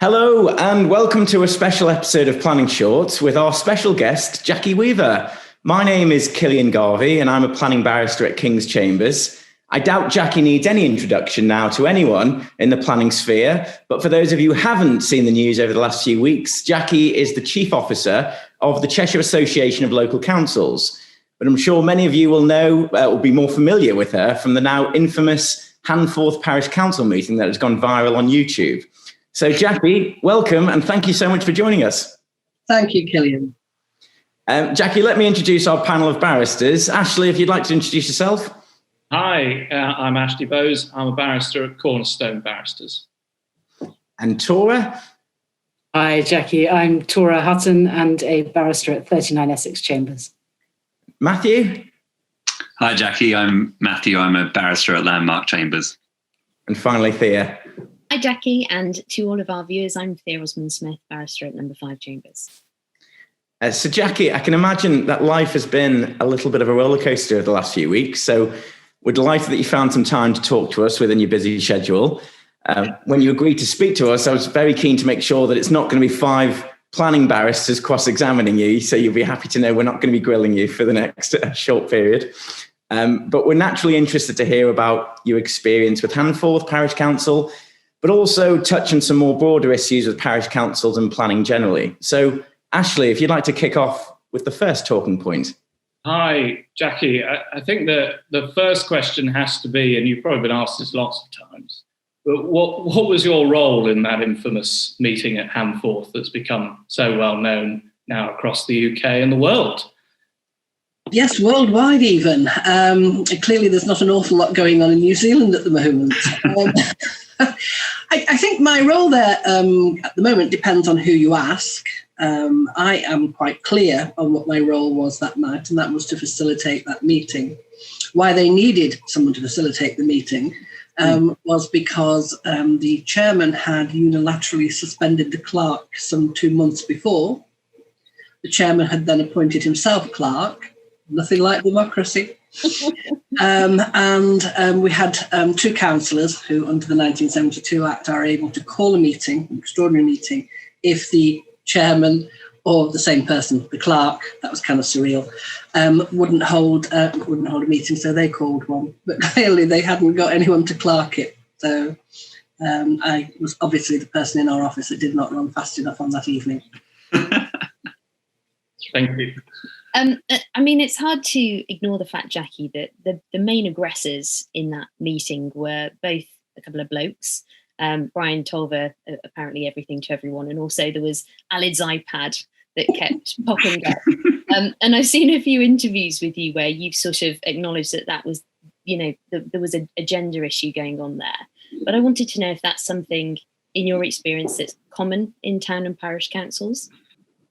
Hello and welcome to a special episode of Planning Shorts with our special guest, Jackie Weaver. My name is Killian Garvey and I'm a planning barrister at King's Chambers. I doubt Jackie needs any introduction now to anyone in the planning sphere, but for those of you who haven't seen the news over the last few weeks, Jackie is the Chief Officer of the Cheshire Association of Local Councils. But I'm sure many of you will know, will be more familiar with her from the now infamous Handforth Parish Council meeting that has gone viral on YouTube. So Jackie, welcome and thank you so much for joining us. Thank you, Killian. Jackie, let me introduce our panel of barristers. Ashley, if you'd like to introduce yourself. Hi, I'm Ashley Bowes. I'm a barrister at Cornerstone Barristers. And Tora. Hi, Jackie. I'm Tora Hutton and a barrister at 39 Essex Chambers. Matthew. Hi, Jackie. I'm Matthew. I'm a barrister at Landmark Chambers. And finally, Thea. Hi, Jackie, and to all of our viewers, I'm Thea Osmund-Smith, barrister at number 5 Chambers. So, Jackie, I can imagine that life has been a little bit of a roller coaster over the last few weeks. So we're delighted that you found some time to talk to us within your busy schedule. When you agreed to speak to us, I was very keen to make sure that it's not going to be 5 planning barristers cross-examining you. So you'll be happy to know we're not going to be grilling you for the next short period. But we're naturally interested to hear about your experience with Handforth Parish Council, but also touch on some more broader issues with parish councils and planning generally. So, Ashley, if you'd like to kick off with the first talking point. Hi, Jackie. I think that the first question has to be, and you've probably been asked this lots of times, but what was your role in that infamous meeting at Handforth that's become so well known now across the UK and the world? Yes, worldwide even. Clearly there's not an awful lot going on in New Zealand at the moment. I think my role there at the moment depends on who you ask. I am quite clear on what my role was that night, and that was to facilitate that meeting. Why they needed someone to facilitate the meeting was because the chairman had unilaterally suspended the clerk some 2 months before. The chairman had then appointed himself clerk. Nothing like democracy. And we had 2 councillors who, under the 1972 Act, are able to call a meeting, an extraordinary meeting, if the chairman or the same person, the clerk, that was kind of surreal, wouldn't hold a meeting, so they called one. But clearly they hadn't got anyone to clerk it. So I was obviously the person in our office that did not run fast enough on that evening. Thank you. I mean, it's hard to ignore the fact, Jackie, that the main aggressors in that meeting were both a couple of blokes. Brian Tolver, apparently everything to everyone, and also there was Alid's iPad that kept popping up. And I've seen a few interviews with you where you've sort of acknowledged that was, there was a gender issue going on there. But I wanted to know if that's something in your experience that's common in town and parish councils.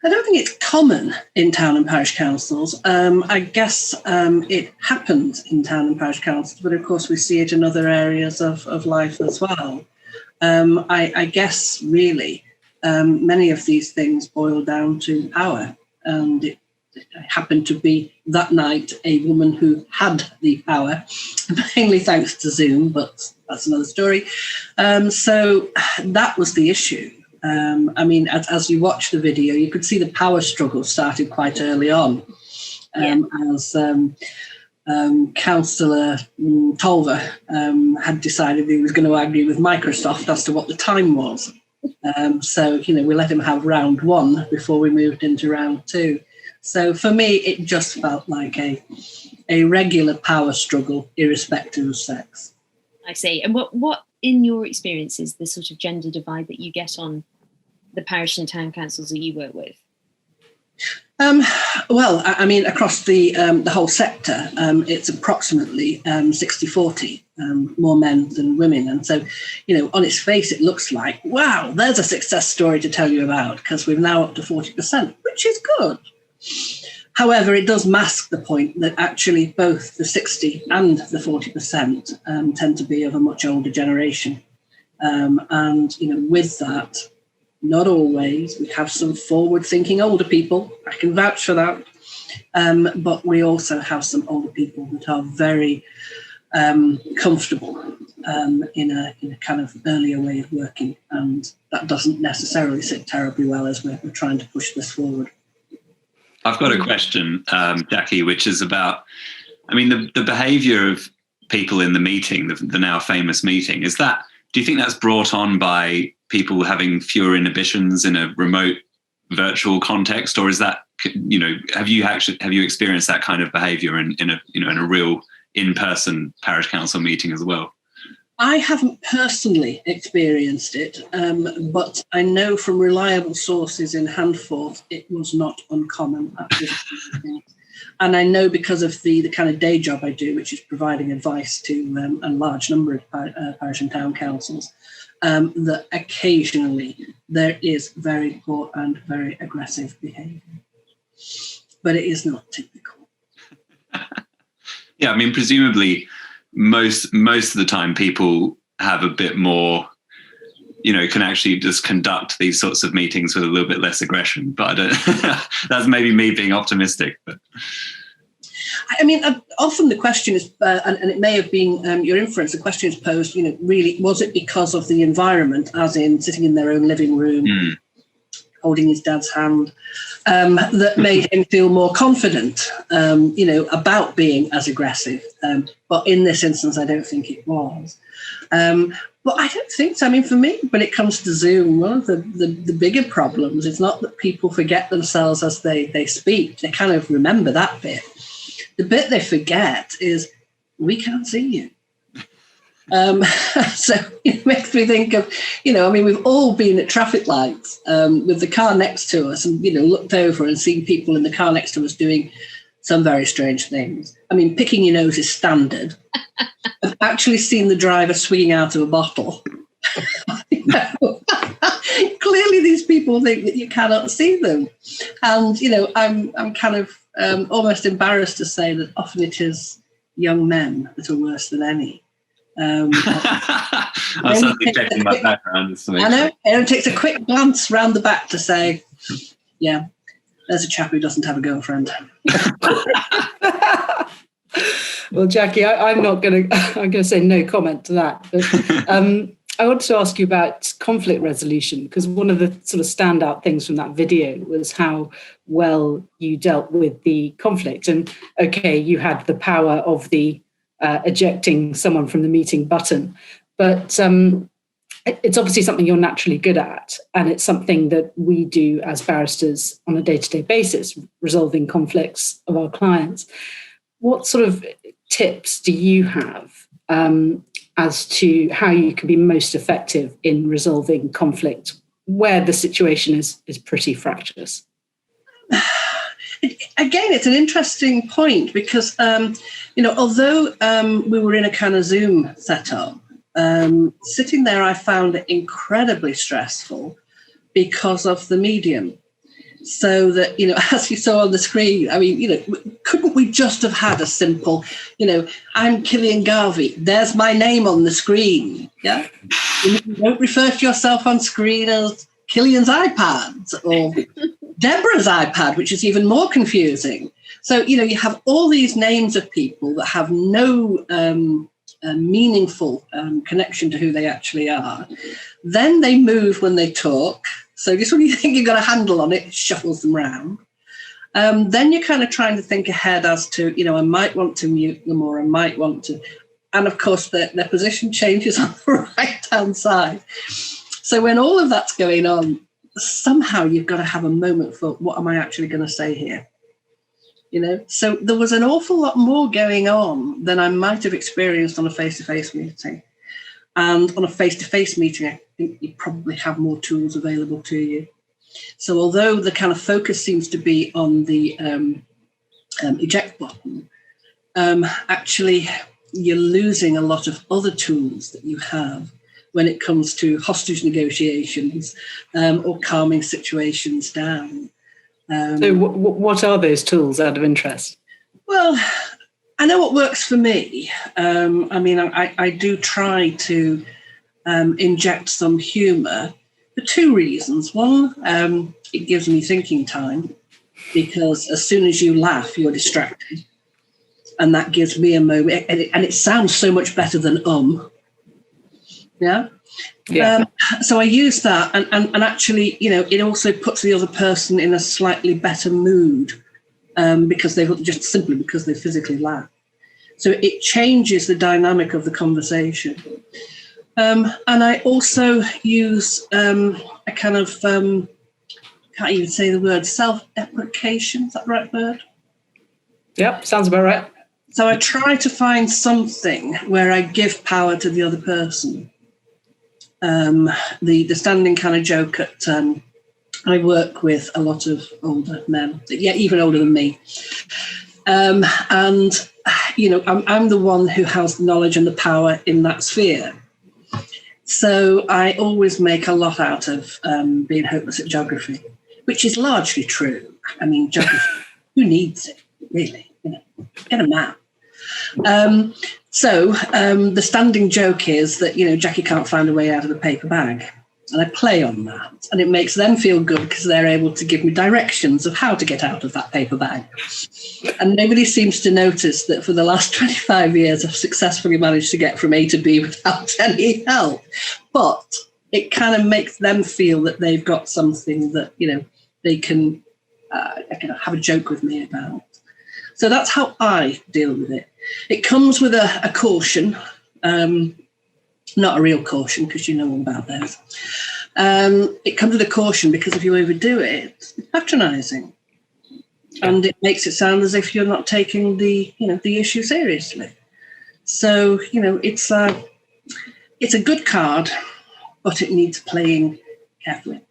I don't think it's common in town and parish councils. I guess it happens in town and parish councils, but of course we see it in other areas of life as well. I guess really many of these things boil down to power, and it happened to be that night a woman who had the power, mainly thanks to Zoom, but that's another story. So that was the issue. I mean, as you watch the video, you could see the power struggle started quite early on, as Councillor Tolver had decided he was going to argue with Microsoft as to what the time was. So, we let him have round 1 before we moved into round 2. So for me, it just felt like a regular power struggle, irrespective of sex. I see. And what in your experience is the sort of gender divide that you get on the parish and town councils that you work with? Well, I mean, across the whole sector, it's approximately 60-40, more men than women. And so, on its face, it looks like, wow, there's a success story to tell you about, because we're now up to 40%, which is good. However, it does mask the point that actually both the 60 and the 40% tend to be of a much older generation. And, with that, not always. We have some forward-thinking older people. I can vouch for that. But we also have some older people that are very comfortable in a kind of earlier way of working, and that doesn't necessarily sit terribly well as we're trying to push this forward. I've got a question, Jackie, which is about, I mean, the behaviour of people in the meeting, the now famous meeting, do you think that's brought on by people having fewer inhibitions in a remote virtual context, or is that, have you experienced that kind of behaviour in a real in-person parish council meeting as well? I haven't personally experienced it, but I know from reliable sources in Handforth it was not uncommon at this point. And I know because of the kind of day job I do, which is providing advice to a large number of parish and town councils, that occasionally there is very poor and very aggressive behaviour. But it is not typical. Yeah, I mean, presumably most of the time people have a bit more, can actually just conduct these sorts of meetings with a little bit less aggression. But I don't, that's maybe me being optimistic. But I mean, often the question is, and it may have been your inference, the question is posed, really, was it because of the environment, as in sitting in their own living room, holding his dad's hand, that made him feel more confident, about being as aggressive. But in this instance, I don't think it was. But I don't think so. I mean, for me, when it comes to Zoom, one of the bigger problems is not that people forget themselves as they speak. They kind of remember that bit. The bit they forget is, we can't see you. So it makes me think of, we've all been at traffic lights with the car next to us and, looked over and seen people in the car next to us doing some very strange things. I mean, picking your nose is standard. I've actually seen the driver swinging out of a bottle. Clearly these people think that you cannot see them. And, I'm kind of almost embarrassed to say that often it is young men that are worse than any. I'm suddenly checking my background. I know. It takes a quick glance round the back to say, yeah, there's a chap who doesn't have a girlfriend. Well, Jackie, I'm going to say no comment to that. But I want to ask you about conflict resolution, because one of the sort of standout things from that video was how well you dealt with the conflict. And okay, you had the power of the ejecting someone from the meeting button, but it's obviously something you're naturally good at, and it's something that we do as barristers on a day-to-day basis, resolving conflicts of our clients. What sort of tips do you have as to how you can be most effective in resolving conflict where the situation is pretty fractious? Again, it's an interesting point because, although we were in a kind of Zoom setup, sitting there, I found it incredibly stressful because of the medium. So that, as you saw on the screen, I mean, couldn't we just have had a simple, I'm Killian Garvey, there's my name on the screen, yeah? You don't refer to yourself on screen as Killian's iPad or Deborah's iPad, which is even more confusing. So, you have all these names of people that have no meaningful connection to who they actually are. Then they move when they talk. So just when you think you've got a handle on it, it shuffles them round. Then you're kind of trying to think ahead as to, I might want to mute them or I might want to. And of course, their position changes on the right-hand side. So when all of that's going on, somehow you've got to have a moment for what am I actually going to say here? So there was an awful lot more going on than I might have experienced on a face-to-face meeting. And on a face-to-face meeting, I think you probably have more tools available to you. So although the kind of focus seems to be on the eject button, actually you're losing a lot of other tools that you have when it comes to hostage negotiations or calming situations down. So what are those tools out of interest? Well, I know what works for me. I do try to inject some humour for two reasons. One, it gives me thinking time, because as soon as you laugh, you're distracted. and that gives me a moment, and it sounds so much better than Yeah. So I use that, and actually, it also puts the other person in a slightly better mood because they physically laugh. So it changes the dynamic of the conversation. And I also use a kind of, can't even say the word, self-deprecation. Is that the right word? Yep, sounds about right. So I try to find something where I give power to the other person. The standing kind of joke at, I work with a lot of older men, even older than me. And, I'm the one who has the knowledge and the power in that sphere. So I always make a lot out of being hopeless at geography, which is largely true. I mean, geography, who needs it, really? Get a map. So the standing joke is that, Jackie can't find a way out of the paper bag. And I play on that. And it makes them feel good because they're able to give me directions of how to get out of that paper bag. And nobody seems to notice that for the last 25 years, I've successfully managed to get from A to B without any help. But it kind of makes them feel that they've got something that, they can have a joke with me about. So that's how I deal with it. It comes with a caution, not a real caution because you know all about those. It comes with a caution because if you overdo it, it's patronising, and it makes it sound as if you're not taking the issue seriously. So it's a good card, but it needs playing carefully.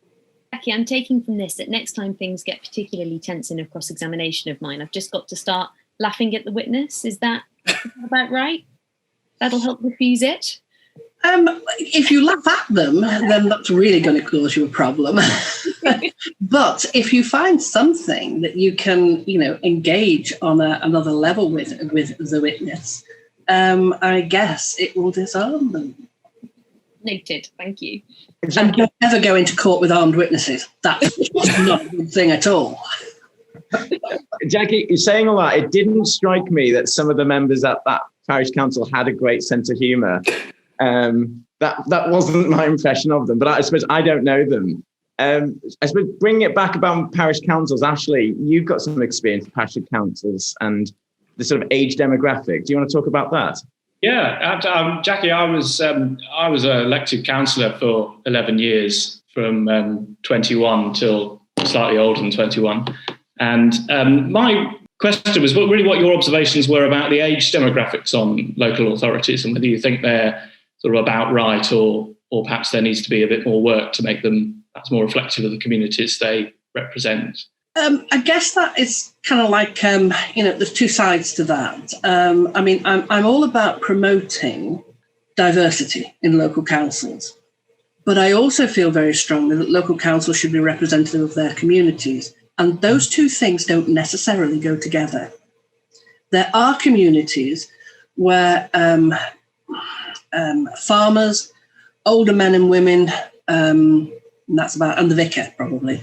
Jackie, I'm taking from this that next time things get particularly tense in a cross-examination of mine, I've just got to start laughing at the witness. Is that about right? That'll help diffuse it? If you laugh at them, then that's really going to cause you a problem. But if you find something that you can, engage on another level with the witness, I guess it will disarm them. Noted. Thank you. And don't ever go into court with armed witnesses. That's not a good thing at all. Jackie, you're saying all that. It didn't strike me that some of the members at that parish council had a great sense of humour. That wasn't my impression of them, but I suppose I don't know them. I suppose bringing it back about parish councils, Ashley, you've got some experience with parish councils and the sort of age demographic. Do you want to talk about that? Yeah, Jackie, I was an elected councillor for 11 years, from 21 till slightly older than 21. And my question was really what your observations were about the age demographics on local authorities and whether you think they're sort of about right or perhaps there needs to be a bit more work to make them perhaps more reflective of the communities they represent. I guess that is kind of like, there's two sides to that. I'm all about promoting diversity in local councils, but I also feel very strongly that local councils should be representative of their communities. And those two things don't necessarily go together. There are communities where farmers, older men and women, and the vicar probably,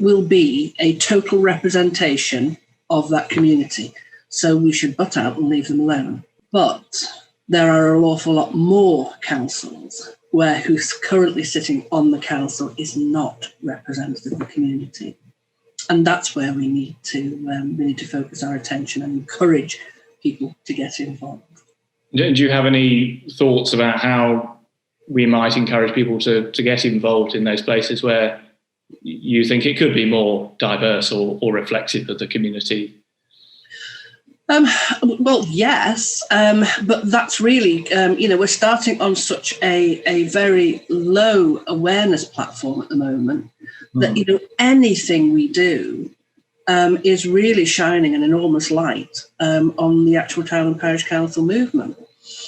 will be a total representation of that community. So we should butt out and leave them alone. But there are an awful lot more councils where who's currently sitting on the council is not representative of the community. And that's where we need to focus our attention and encourage people to get involved. Do you have any thoughts about how we might encourage people to get involved in those places where you think it could be more diverse or reflective of the community? Well, yes, but that's really, we're starting on such a very low awareness platform at the moment that, anything we do is really shining an enormous light on the actual town and parish council movement.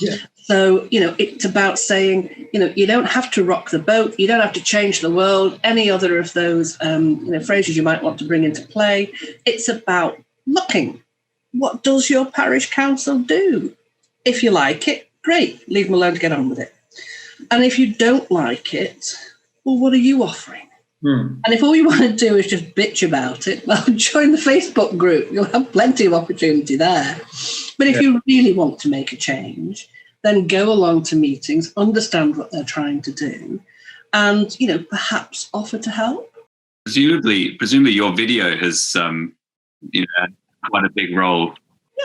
Yeah. So, it's about saying, you don't have to rock the boat, you don't have to change the world, any other of those, phrases you might want to bring into play. It's about looking. What does your parish council do? If you like it, great, leave them alone to get on with it. And if you don't like it, well, what are you offering? And if all you want to do is just bitch about it, well, join the Facebook group. You'll have plenty of opportunity there. But if you really want to make a change, then go along to meetings, understand what they're trying to do, and, perhaps offer to help. Presumably your video has, had quite a big role.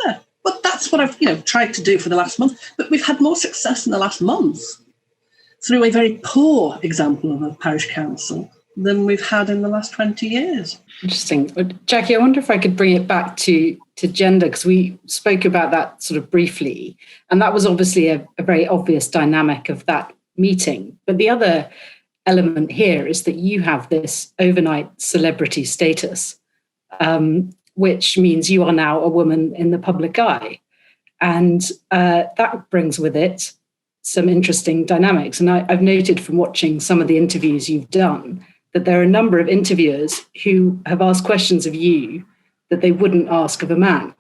Yeah, but that's what I've, tried to do for the last month. But we've had more success in the last month through a very poor example of a parish council than we've had in the last 20 years. Interesting. Jackie, I wonder if I could bring it back to gender, because we spoke about that sort of briefly. And that was obviously a very obvious dynamic of that meeting. But the other element here is that you have this overnight celebrity status, which means you are now a woman in the public eye. And that brings with it some interesting dynamics. And I've noted from watching some of the interviews you've done that there are a number of interviewers who have asked questions of you that they wouldn't ask of a man.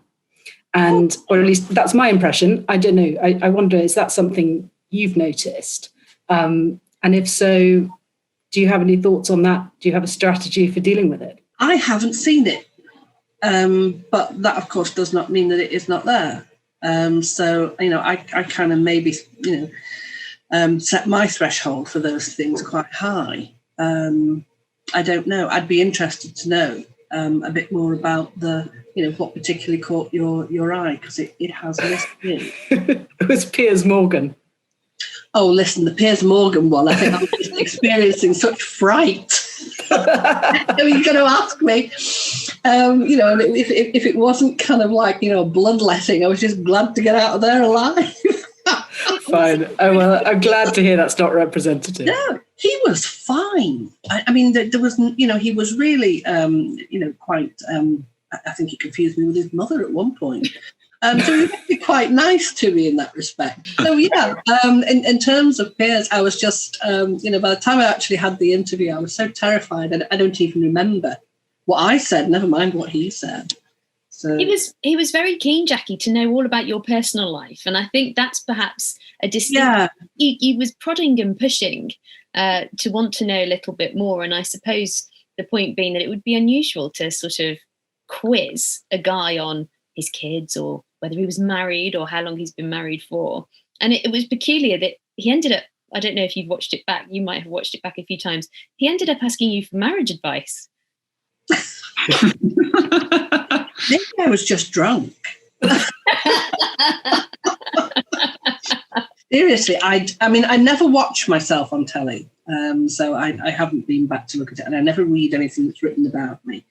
And, or at least that's my impression. I don't know. I wonder, is that something you've noticed? And if so, do you have any thoughts on that? Do you have a strategy for dealing with it? I haven't seen it. But that, of course, does not mean that it is not there. So, I kind of maybe, set my threshold for those things quite high. I don't know. I'd be interested to know a bit more about what particularly caught your eye, because it has missed me. It was Piers Morgan. Oh, listen, the Piers Morgan one, I think I was just experiencing such fright. You're going to ask me, if it wasn't kind of like, bloodletting, I was just glad to get out of there alive. Fine. Oh, well, I'm glad to hear that's not representative. No, he was fine. I mean, there was, he was really, quite, I think he confused me with his mother at one point. So he was actually quite nice to me in that respect. So, yeah, in terms of Piers, I was just, by the time I actually had the interview, I was so terrified. I don't even remember what I said, never mind what he said. So he was very keen, Jackie, to know all about your personal life. And I think that's perhaps a distinct... Yeah. He was prodding and pushing to want to know a little bit more. And I suppose the point being that it would be unusual to sort of quiz a guy on his kids or whether he was married or how long he's been married for. And it was peculiar that he ended up, I don't know if you've watched it back, you might have watched it back a few times, he ended up asking you for marriage advice. Maybe I was just drunk. Seriously, I mean, I never watch myself on telly, so I haven't been back to look at it, and I never read anything that's written about me.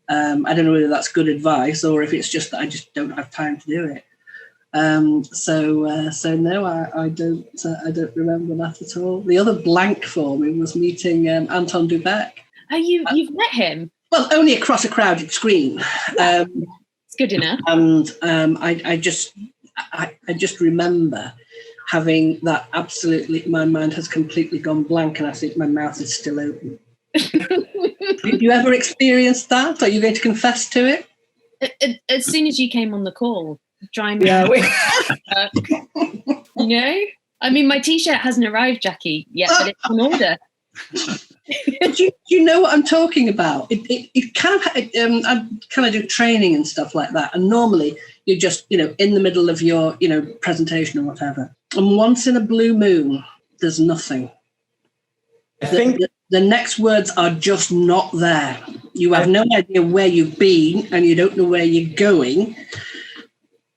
I don't know whether that's good advice or if it's just that I just don't have time to do it. So no, I don't remember that at all. The other blank for me was meeting Anton Dubek. Oh, you've met him? Well, only across a crowded screen. It's good enough. And I just remember having that absolutely, my mind has completely gone blank and I think my mouth is still open. Did you ever experience that? Are you going to confess to it? As soon as you came on the call, trying to... Yeah. I mean, my T-shirt hasn't arrived, Jackie, yet, but it's on order. do you know what I'm talking about? It kind of, I kind of do training and stuff like that, and normally you're just, in the middle of your, presentation or whatever. And once in a blue moon, there's nothing. I think the next words are just not there. You have no idea where you've been, and you don't know where you're going.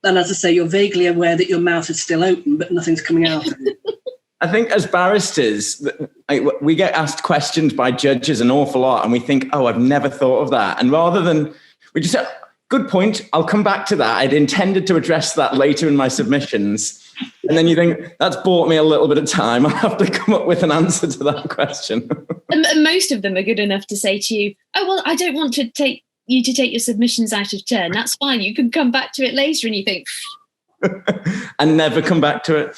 And as I say, you're vaguely aware that your mouth is still open, but nothing's coming out of it. I think as barristers, we get asked questions by judges an awful lot and we think, oh, I've never thought of that. And rather than, we just say, good point, I'll come back to that. I'd intended to address that later in my submissions. And then you think, that's bought me a little bit of time. I'll have to come up with an answer to that question. And most of them are good enough to say to you, oh, well, I don't want to take you to take your submissions out of turn. That's fine. You can come back to it later. And you think... and never come back to it.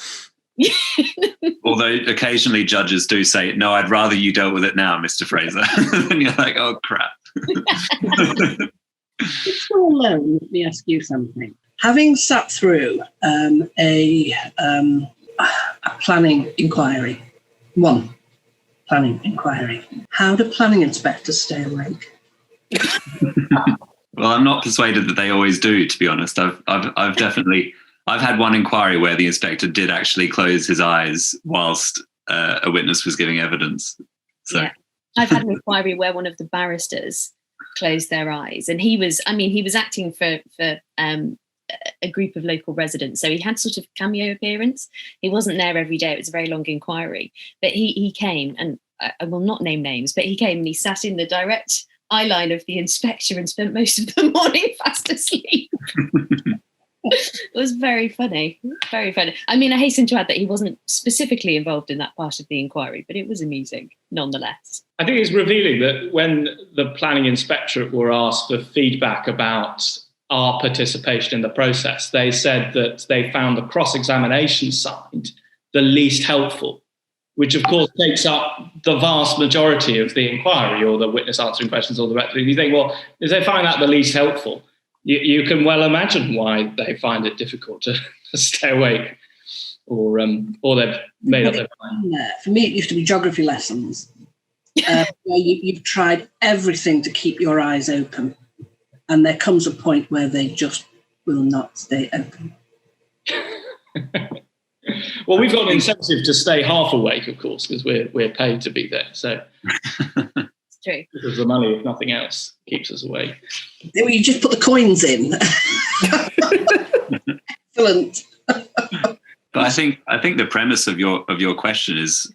Although occasionally judges do say, no, I'd rather you dealt with it now, Mr. Fraser. And you're like, oh, crap. It's all alone. Let me ask you something. Having sat through a planning inquiry, how do planning inspectors stay awake? Well, I'm not persuaded that they always do, to be honest. I've had one inquiry where the inspector did actually close his eyes whilst a witness was giving evidence. So. Yeah. I've had an inquiry where one of the barristers closed their eyes, and he was acting for a group of local residents, so he had sort of cameo appearance. He wasn't there every day. It was a very long inquiry, but he came, and I will not name names, but he came and he sat in the direct eye line of the inspector and spent most of the morning fast asleep. It was very funny, very funny. I mean, I hasten to add that he wasn't specifically involved in that part of the inquiry, but it was amusing nonetheless. I think it's revealing that when the planning inspectorate were asked for feedback about our participation in the process, they said that they found the cross-examination side the least helpful, which of course takes up the vast majority of the inquiry, or the witness answering questions, or the rest. You think, well, if they find that the least helpful, you can well imagine why they find it difficult to stay awake, or they've made up their mind. For me, it used to be geography lessons, where you've tried everything to keep your eyes open, and there comes a point where they just will not stay open. Well, we've got an incentive to stay half awake, of course, because we're paid to be there. So It's true. Because the money, if nothing else, keeps us awake. You just put the coins in. Excellent. But I think the premise of your question is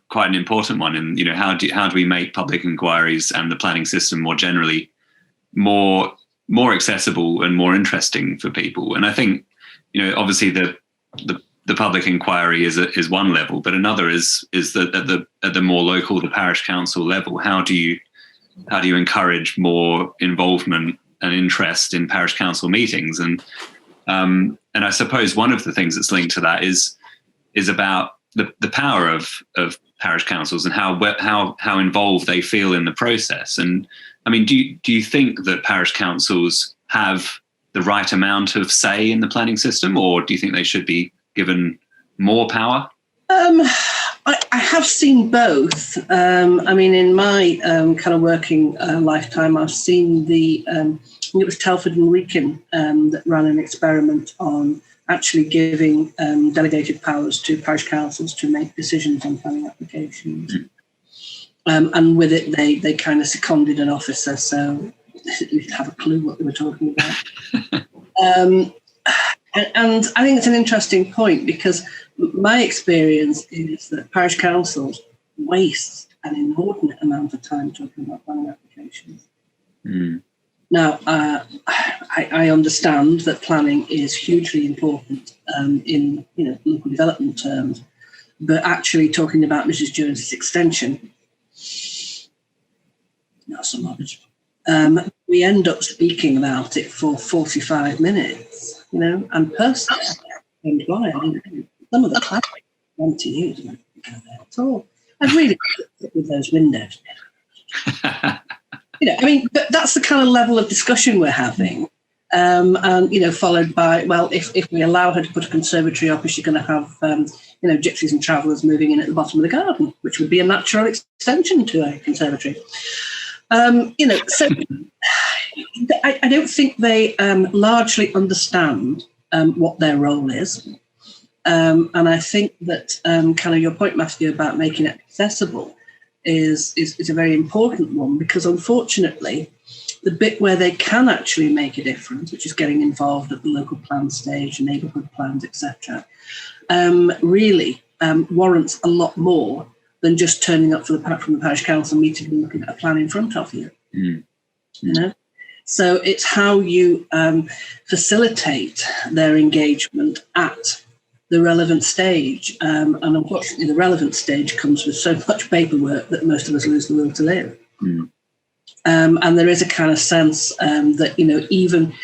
quite an important one. And how do we make public inquiries and the planning system more generally more accessible and more interesting for people? And I think obviously the public inquiry is one level, but another is that at the more local, the parish council level, how do you encourage more involvement and interest in parish council meetings? And I suppose one of the things that's linked to that is about the power of parish councils and how involved they feel in the process. And I mean, do you think that parish councils have the right amount of say in the planning system, or do you think they should be given more power? I have seen both. I mean, in my kind of working lifetime, I've seen I think it was Telford and Wrekin that ran an experiment on actually giving delegated powers to parish councils to make decisions on planning applications. And with it, they kind of seconded an officer, so you have a clue what they were talking about. And I think it's an interesting point, because my experience is that parish councils waste an inordinate amount of time talking about planning applications. Now, I understand that planning is hugely important in local development terms, but actually talking about Mrs. Jones's extension, not so much. We end up speaking about it for 45 minutes, and personally, some of the classics I want to use at all. I'd really sit with those windows. But that's the kind of level of discussion we're having. And, followed by, well, if we allow her to put a conservatory up, is she going to have, gypsies and travellers moving in at the bottom of the garden, which would be a natural extension to a conservatory. So I don't think they largely understand what their role is. And I think that kind of your point, Matthew, about making it accessible is a very important one, because unfortunately, the bit where they can actually make a difference, which is getting involved at the local plan stage, neighbourhood plans, etc., really warrants a lot more than just turning up from the parish council meeting and looking at a plan in front of you. So it's how you facilitate their engagement at the relevant stage. And unfortunately, the relevant stage comes with so much paperwork that most of us lose the will to live. And there is a kind of sense that, even,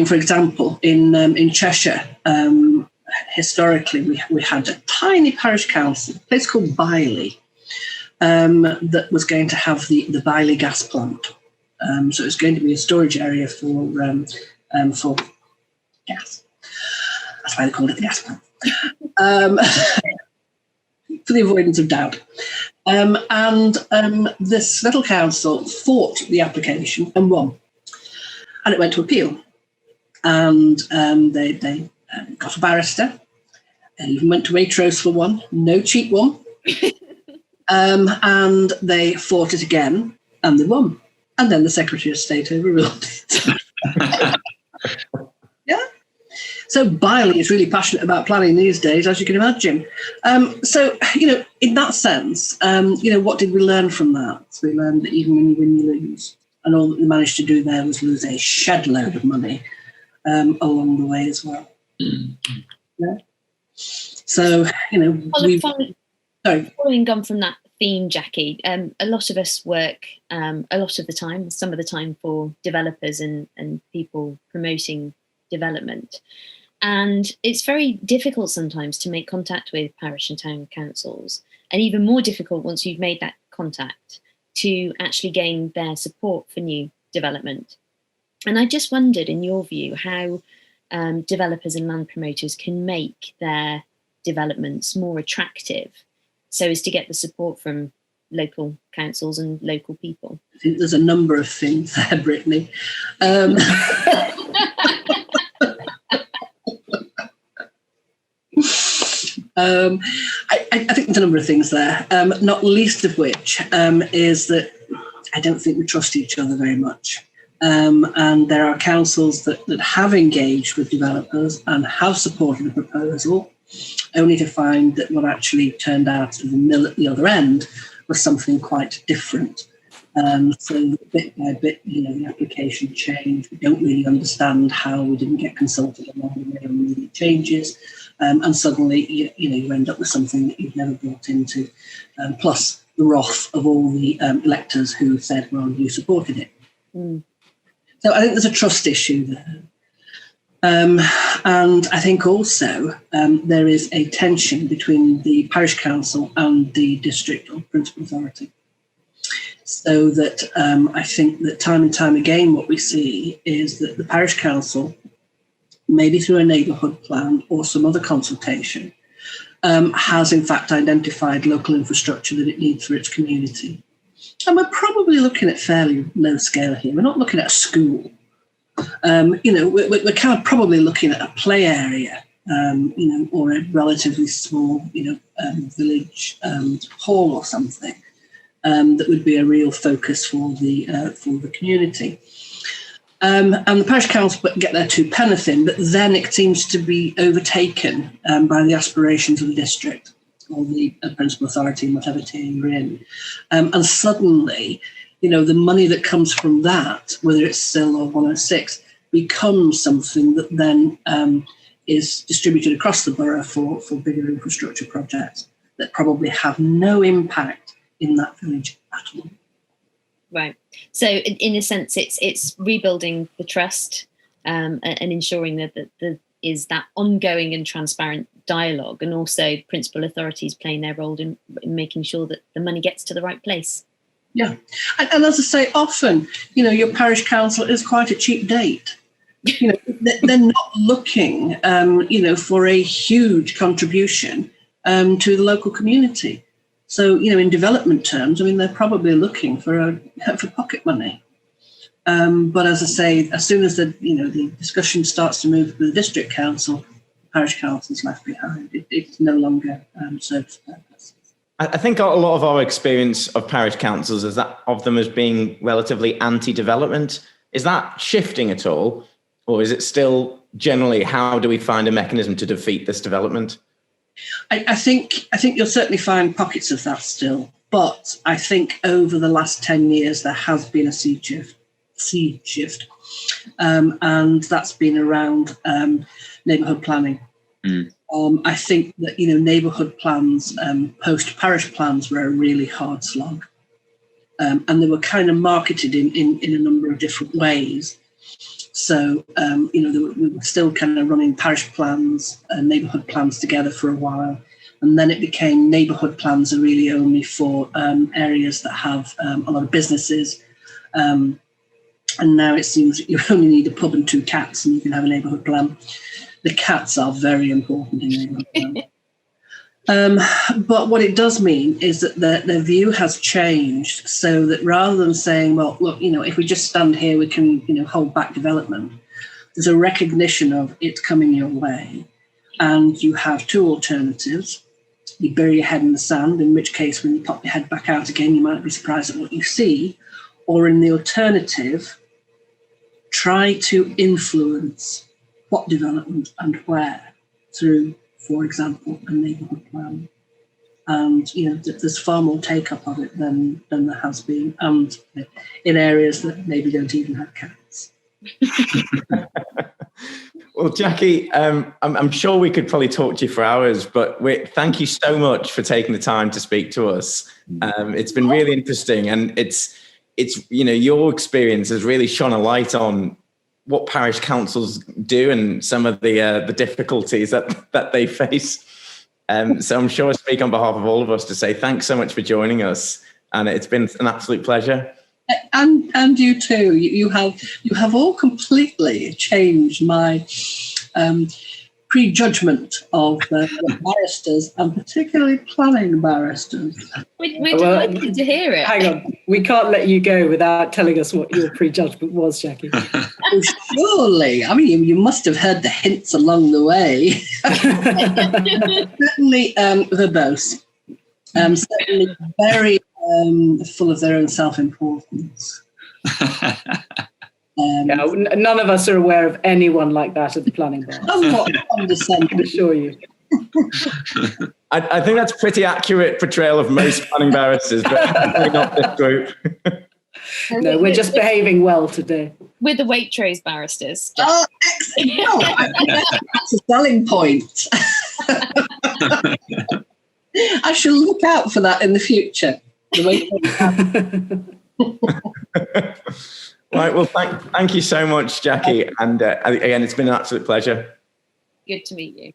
for example, in Cheshire, historically, we had a tiny parish council, a place called Biley, that was going to have the Biley gas plant. So it was going to be a storage area for gas. That's why they called it the gas plant. For the avoidance of doubt. This little council fought the application and won. And it went to appeal. And they got a barrister, and even went to Waitrose for one, no cheap one. And they fought it again, and they won. And then the Secretary of State overruled it. Yeah. So Biley is really passionate about planning these days, as you can imagine. So, in that sense, what did we learn from that? So we learned that even when you win, you lose. And all that they managed to do there was lose a shed load of money along the way as well. Mm-hmm. Yeah. So, Following on from that theme, Jackie, a lot of us work a lot of the time, some of the time, for developers and people promoting development. And it's very difficult sometimes to make contact with parish and town councils, and even more difficult once you've made that contact to actually gain their support for new development. And I just wondered, in your view, how developers and land promoters can make their developments more attractive so as to get the support from local councils and local people. I think there's a number of things there, Brittany. I think there's a number of things there, not least of which is that I don't think we trust each other very much. And there are councils that have engaged with developers and have supported a proposal, only to find that what actually turned out of the mill at the other end was something quite different. So bit by bit, the application changed. We don't really understand how we didn't get consulted along the way on the changes. And suddenly, you end up with something that you've never brought into, plus the wrath of all the electors who said, well, you supported it. Mm. So I think there's a trust issue there. And I think also there is a tension between the parish council and the district or principal authority. So that I think that time and time again, what we see is that the parish council, maybe through a neighbourhood plan or some other consultation, has in fact identified local infrastructure that it needs for its community. And we're probably looking at fairly low scale here. We're not looking at a school. We're kind of probably looking at a play area, or a relatively small, village hall or something that would be a real focus for the community. And the parish council get their two penneth in, but then it seems to be overtaken by the aspirations of the district or the principal authority in whatever tier you're in. And suddenly, the money that comes from that, whether it's SIL or 106, becomes something that then is distributed across the borough for bigger infrastructure projects that probably have no impact in that village at all. Right. So in a sense, it's rebuilding the trust and ensuring that there is that ongoing and transparent dialogue, and also principal authorities playing their role in making sure that the money gets to the right place. Yeah. And as I say, often, your parish council is quite a cheap date. They're not looking, for a huge contribution to the local community. So, in development terms, they're probably looking for pocket money. But as I say, as soon as the discussion starts to move to the district council, parish council is left behind. It no longer serves purpose. I think a lot of our experience of parish councils is that of them as being relatively anti-development. Is that shifting at all? Or is it still generally, how do we find a mechanism to defeat this development? I think you'll certainly find pockets of that still. But I think over the last 10 years, there has been a sea shift. And that's been around neighbourhood planning. Mm. I think that, neighbourhood plans, post-parish plans were a really hard slog. And they were kind of marketed in a number of different ways. So, we were still kind of running parish plans and neighbourhood plans together for a while. And then it became neighbourhood plans are really only for areas that have a lot of businesses. And now it seems that you only need a pub and 2 cats and you can have a neighbourhood plan. The cats are very important in neighbourhood plan. But what it does mean is that their view has changed, so that rather than saying, well, look, if we just stand here, we can, hold back development, there's a recognition of it's coming your way. And you have two alternatives. You bury your head in the sand, in which case when you pop your head back out again, you might be surprised at what you see. Or in the alternative, try to influence what development and where through, for example, a neighbourhood plan. And, there's far more take-up of it than there has been, and in areas that maybe don't even have cats. Well, Jackie, I'm sure we could probably talk to you for hours, but thank you so much for taking the time to speak to us. It's been really interesting, and it's your experience has really shone a light on what parish councils do and some of the difficulties that they face. So I'm sure I speak on behalf of all of us to say thanks so much for joining us, and it's been an absolute pleasure. And you too. You have all completely changed my prejudgment of barristers, and particularly planning barristers. We're delighted to hear it. Hang on, we can't let you go without telling us what your prejudgment was, Jackie. Oh, surely. I mean, you must have heard the hints along the way. Certainly verbose. Certainly very full of their own self-importance. None of us are aware of anyone like that at the planning bar. Somewhat condescending, I can assure you. I think that's a pretty accurate portrayal of most planning barristers, but definitely not this group. No, we're just behaving well today. We're the Waitrose barristers. Oh, excellent. That's a selling point. I shall look out for that in the future. Right, well, thank you so much, Jackie. And again, it's been an absolute pleasure. Good to meet you.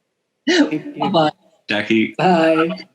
Bye-bye. Jackie. Bye.